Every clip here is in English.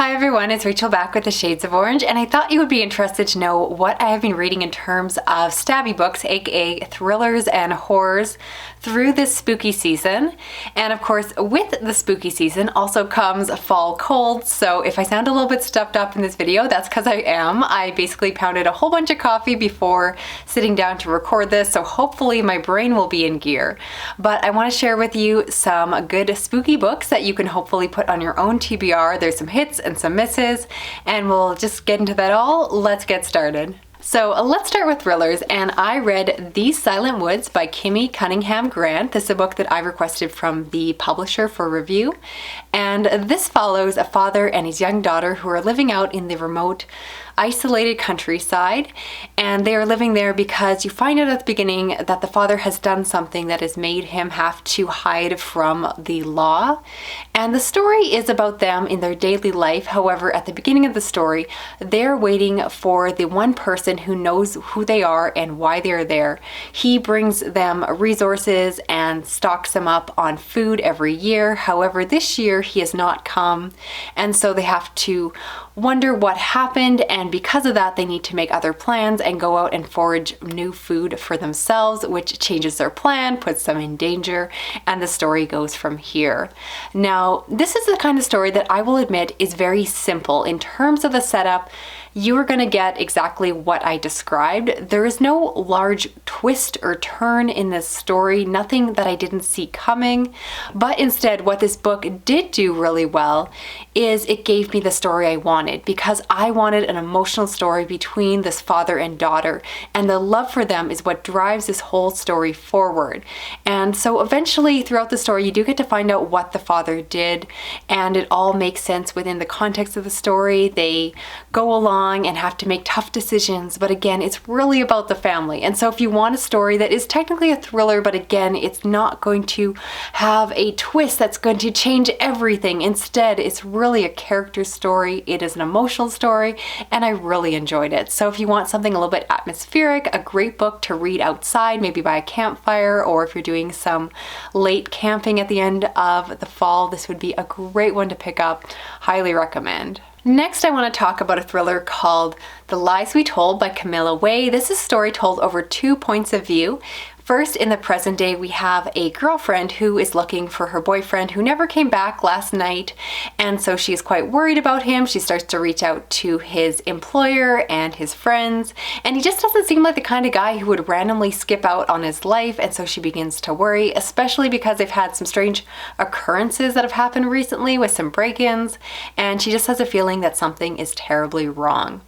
Hi everyone, it's Rachel back with the Shades of Orange, and I thought you would be interested to know what I have been reading in terms of stabby books, aka thrillers and horrors, through this spooky season. And of course, with the spooky season also comes fall cold, so if I sound a little bit stuffed up in this video, that's because I am. I basically pounded a whole bunch of coffee before sitting down to record this, so hopefully my brain will be in gear. But I want to share with you some good spooky books that you can hopefully put on your own TBR. There's some hits and some misses, and we'll just get into that all. Let's get started. So let's start with thrillers, and I read These Silent Woods by Kimi, Cunningham, Grant. This is a book that I requested from the publisher for review, and this follows a father and his young daughter who are living out in the remote, isolated countryside, and they are living there because you find out at the beginning that the father has done something that has made him have to hide from the law. And the story is about them in their daily life. However, at the beginning of the story, they're waiting for the one person who knows who they are and why they're there. He brings them resources and stocks them up on food every year. However, this year he has not come, and so they have to wonder what happened, and because of that they need to make other plans and go out and forage new food for themselves, which changes their plan, puts them in danger, and the story goes from here. Now, this is the kind of story that I will admit is very simple. In terms of the setup, you are going to get exactly what I described. There is no large twist or turn in this story, nothing that I didn't see coming, but instead what this book did do really well is it gave me the story I wanted, because I wanted an emotional story between this father and daughter, and the love for them is what drives this whole story forward. And so eventually throughout the story you do get to find out what the father did, and it all makes sense within the context of the story. They go along and have to make tough decisions, but again, it's really about the family. And so if you want a story that is technically a thriller, but again, it's not going to have a twist that's going to change everything. Instead, it's really a character story. It is an emotional story, and I really enjoyed it. So if you want something a little bit atmospheric, a great book to read outside, maybe by a campfire, or if you're doing some late camping at the end of the fall, this would be a great one to pick up. Highly recommend. Next, I want to talk about a thriller called The Lies We Told by Camilla. This is a story told over 2 points of view. First, in the present day, we have a girlfriend who is looking for her boyfriend who never came back last night, and so she's quite worried about him. She starts to reach out to his employer and his friends, and he just doesn't seem like the kind of guy who would randomly skip out on his life, and so she begins to worry, especially because they've had some strange occurrences that have happened recently with some break-ins, and she just has a feeling that something is terribly wrong.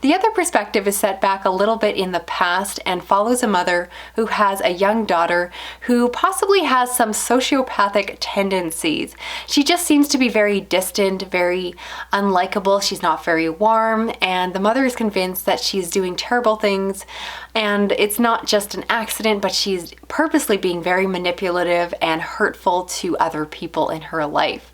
The other perspective is set back a little bit in the past and follows a mother who has a young daughter who possibly has some sociopathic tendencies. She just seems to be very distant, very unlikable. She's not very warm, and the mother is convinced that she's doing terrible things, and it's not just an accident, but she's purposely being very manipulative and hurtful to other people in her life.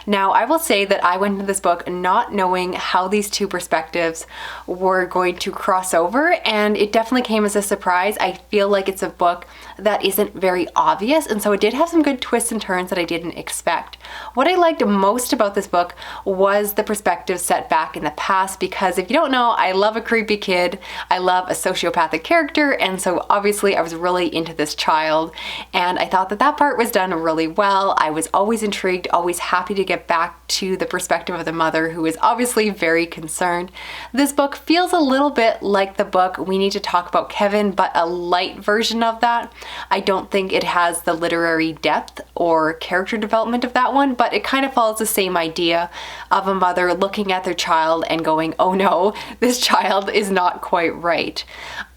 Now, I will say that I went into this book not knowing how these two perspectives were going to cross over, and it definitely came as a surprise. I feel like it's a book that isn't very obvious, and so it did have some good twists and turns that I didn't expect. What I liked most about this book was the perspective set back in the past, because if you don't know, I love a creepy kid, I love a sociopathic character, and so obviously I was really into this child, and I thought that that part was done really well. I was always intrigued, always happy to get back to the perspective of the mother, who is obviously very concerned. This book feels a little bit like the book We Need to Talk About Kevin, but a light version of that. I don't think it has the literary depth or character development of that one, but it kind of follows the same idea of a mother looking at their child and going, oh no, this child is not quite right.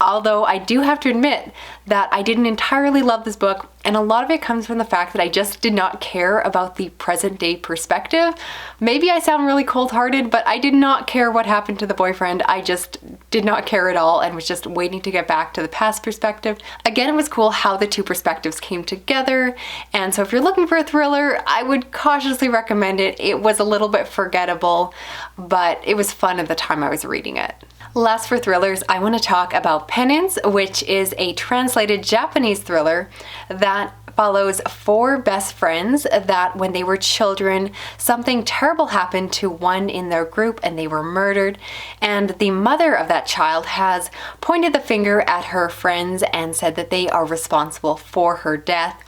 Although I do have to admit that I didn't entirely love this book, and a lot of it comes from the fact that I just did not care about the present day perspective. Maybe I sound really cold-hearted, but I did not care what happened to the boyfriend. I just did not care at all and was just waiting to get back to the past perspective. Again, it was cool how the two perspectives came together, and so if you're looking for a thriller, I would cautiously recommend it. It was a little bit forgettable, but it was fun at the time I was reading it. Last for thrillers, I want to talk about Penance, which is a translated Japanese thriller that follows 4 best friends that when they were children, something terrible happened to one in their group and they were murdered. And the mother of that child has pointed the finger at her friends and said that they are responsible for her death.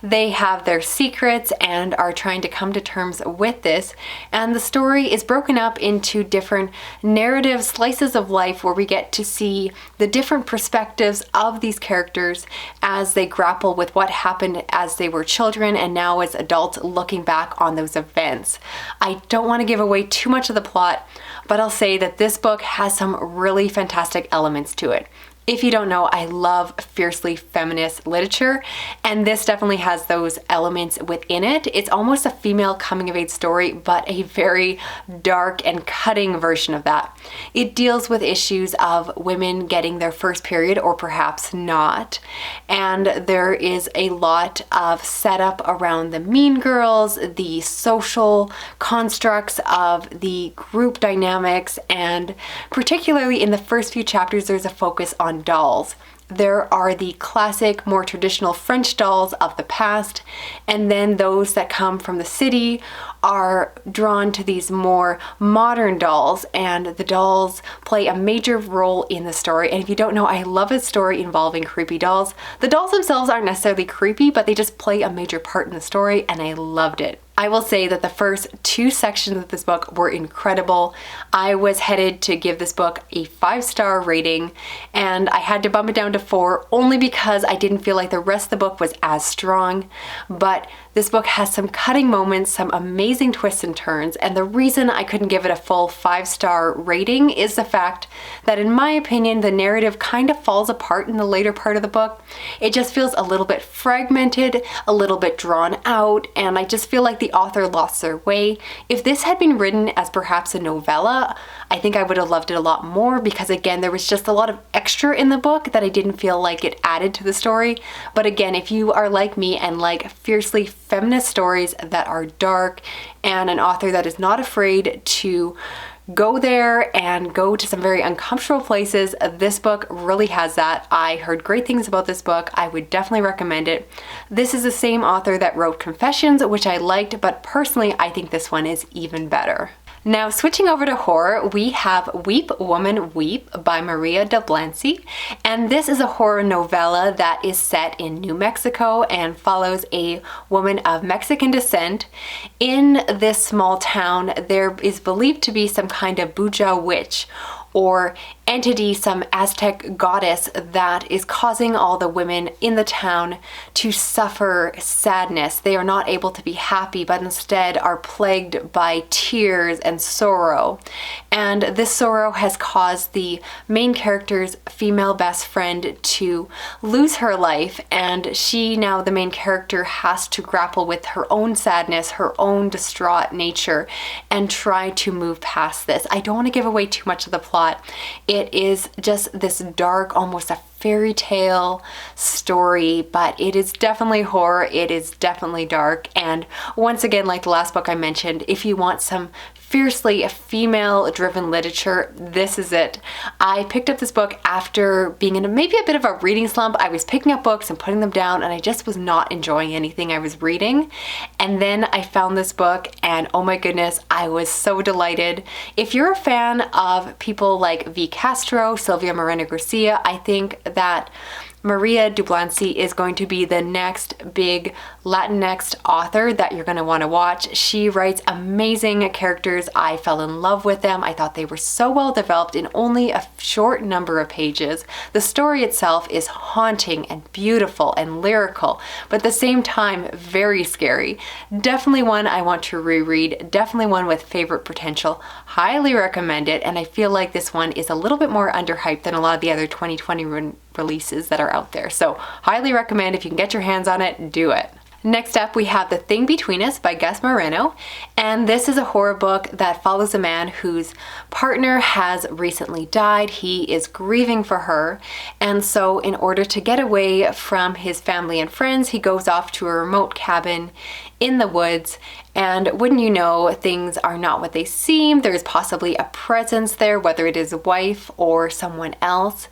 They have their secrets and are trying to come to terms with this. And the story is broken up into different narrative slices of life where we get to see the different perspectives of these characters as they grapple with what happened as they were children and now as adults looking back on those events. I don't want to give away too much of the plot, but I'll say that this book has some really fantastic elements to it. If you don't know, I love fiercely feminist literature, and this definitely has those elements within it. It's almost a female coming-of-age story, but a very dark and cutting version of that. It deals with issues of women getting their first period, or perhaps not, and there is a lot of setup around the mean girls, the social constructs of the group dynamics, and particularly in the first few chapters, there's a focus on dolls. There are the classic, more traditional French dolls of the past, and then those that come from the city are drawn to these more modern dolls, and the dolls play a major role in the story. And if you don't know, I love a story involving creepy dolls. The dolls themselves aren't necessarily creepy, but they just play a major part in the story, and I loved it. I will say that the first 2 sections of this book were incredible. I was headed to give this book a 5-star rating, and I had to bump it down to 4 only because I didn't feel like the rest of the book was as strong. But this book has some cutting moments, some amazing twists and turns, and the reason I couldn't give it a full 5-star rating is the fact that, in my opinion, the narrative kind of falls apart in the later part of the book. It just feels a little bit fragmented, a little bit drawn out, and I just feel like the author lost their way. If this had been written as perhaps a novella, I think I would have loved it a lot more because, again, there was just a lot of extra in the book that I didn't feel like it added to the story. But again, if you are like me and like fiercely feminist stories that are dark and an author that is not afraid to go there and go to some very uncomfortable places, this book really has that. I heard great things about this book. I would definitely recommend it. This is the same author that wrote Confessions, which I liked, but personally I think this one is even better. Now, switching over to horror, we have Weep Woman Weep by Maria DeBlassie, and this is a horror novella that is set in New Mexico and follows a woman of Mexican descent. In this small town, there is believed to be some kind of Buja witch or entity, some Aztec goddess that is causing all the women in the town to suffer sadness. They are not able to be happy, but instead are plagued by tears and sorrow. And this sorrow has caused the main character's female best friend to lose her life, and she, now the main character, has to grapple with her own sadness, her own distraught nature, and try to move past this. I don't want to give away too much of the plot. It is just this dark, almost a fairy tale story, but it is definitely horror. It is definitely dark. And once again, like the last book I mentioned, if you want some fiercely female-driven literature, this is it. I picked up this book after being in maybe a bit of a reading slump. I was picking up books and putting them down, and I just was not enjoying anything I was reading. And then I found this book, and oh my goodness, I was so delighted. If you're a fan of people like V. Castro, Sylvia Moreno Garcia, I think that Maria DeBlassie is going to be the next big Latinx author that you're going to want to watch. She writes amazing characters. I fell in love with them. I thought they were so well developed in only a short number of pages. The story itself is haunting and beautiful and lyrical, but at the same time, very scary. Definitely one I want to reread. Definitely one with favorite potential. Highly recommend it, and I feel like this one is a little bit more underhyped than a lot of the other 2020 releases that are out there. So highly recommend, if you can get your hands on it, do it. Next up, we have The Thing Between Us by Gus Moreno, and this is a horror book that follows a man whose partner has recently died. He is grieving for her, and so in order to get away from his family and friends, he goes off to a remote cabin in the woods And wouldn't you know, things are not what they seem. There's possibly a presence there, whether it is a wife or someone else,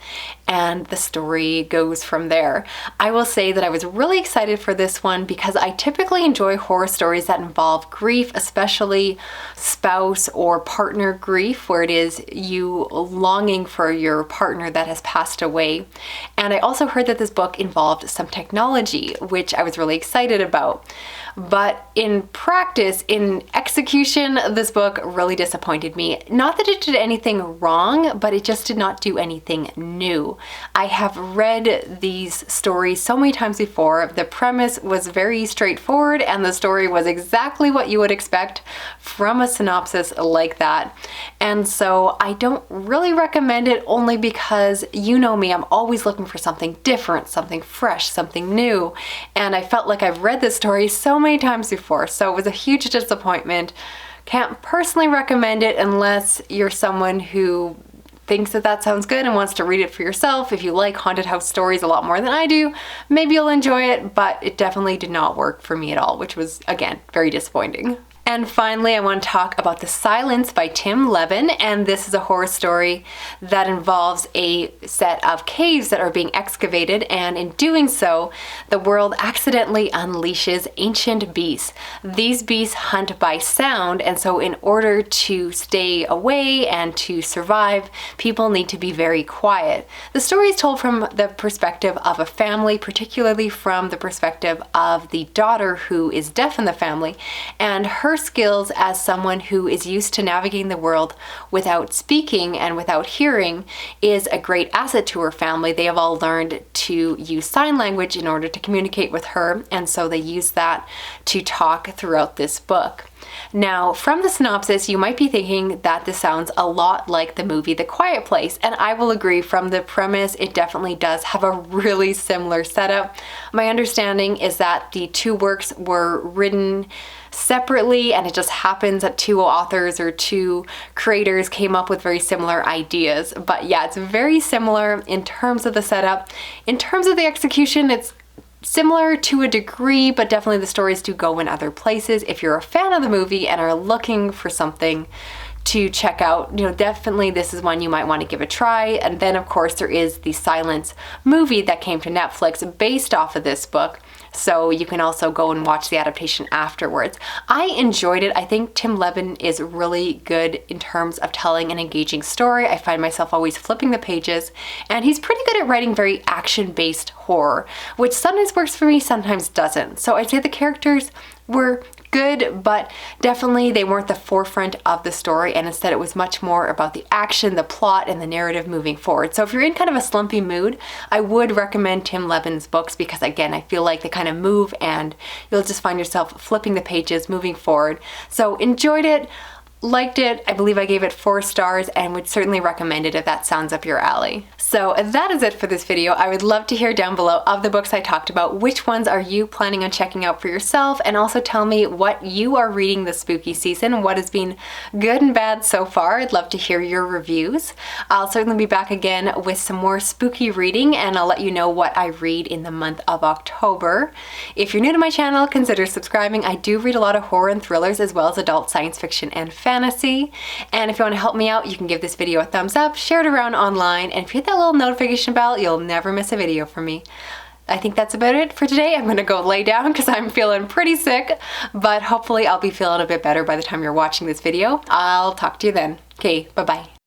and the story goes from there. I will say that I was really excited for this one because I typically enjoy horror stories that involve grief, especially spouse or partner grief, where it is you longing for your partner that has passed away. And I also heard that this book involved some technology, which I was really excited about. But in practice, in execution, this book really disappointed me. Not that it did anything wrong, but it just did not do anything new. I have read these stories so many times before. The premise was very straightforward and the story was exactly what you would expect from a synopsis like that. And so I don't really recommend it, only because you know me, I'm always looking for something different, something fresh, something new. And I felt like I've read this story so many times before, so it was a huge disappointment. Can't personally recommend it unless you're someone who thinks that that sounds good and wants to read it for yourself. If you like haunted house stories a lot more than I do, maybe you'll enjoy it, but it definitely did not work for me at all, which was, again, very disappointing. And finally, I want to talk about The Silence by Tim Lebbon, and this is a horror story that involves a set of caves that are being excavated, and in doing so, the world accidentally unleashes ancient beasts. These beasts hunt by sound, and so in order to stay away and to survive, people need to be very quiet. The story is told from the perspective of a family, particularly from the perspective of the daughter who is deaf in the family, and her skills as someone who is used to navigating the world without speaking and without hearing is a great asset to her family. They have all learned to use sign language in order to communicate with her, and so they use that to talk throughout this book. Now, from the synopsis, you might be thinking that this sounds a lot like the movie The Quiet Place, and I will agree. From the premise, it definitely does have a really similar setup. My understanding is that the two works were written separately, and it just happens that two authors or two creators came up with very similar ideas. But yeah, it's very similar in terms of the setup. In terms of the execution, it's similar to a degree, but definitely the stories do go in other places. If you're a fan of the movie and are looking for something to check out, definitely this is one you might want to give a try. And then of course there is the Silence movie that came to Netflix based off of this book, so you can also go and watch the adaptation afterwards. I enjoyed it. I think Tim Lebbon is really good in terms of telling an engaging story. I find myself always flipping the pages, and he's pretty good at writing very action-based horror, which sometimes works for me, sometimes doesn't. So I'd say the characters were good, but definitely they weren't the forefront of the story, and instead it was much more about the action, the plot, and the narrative moving forward. So if you're in kind of a slumpy mood, I would recommend Tim Lebbon's books because, again, I feel like they kind of move and you'll just find yourself flipping the pages, moving forward. So enjoyed it, liked it. I believe I gave it 4 stars and would certainly recommend it if that sounds up your alley. So that is it for this video. I would love to hear down below, of the books I talked about, which ones are you planning on checking out for yourself, and also tell me what you are reading this spooky season, what has been good and bad so far. I'd love to hear your reviews. I'll certainly be back again with some more spooky reading, and I'll let you know what I read in the month of October. If you're new to my channel, consider subscribing. I do read a lot of horror and thrillers, as well as adult science fiction and fantasy. And if you want to help me out, you can give this video a thumbs up, share it around online, and if you hit that little notification bell, you'll never miss a video from me. I think that's about it for today. I'm gonna go lay down because I'm feeling pretty sick, but hopefully I'll be feeling a bit better by the time you're watching this video. I'll talk to you then. Okay, bye-bye.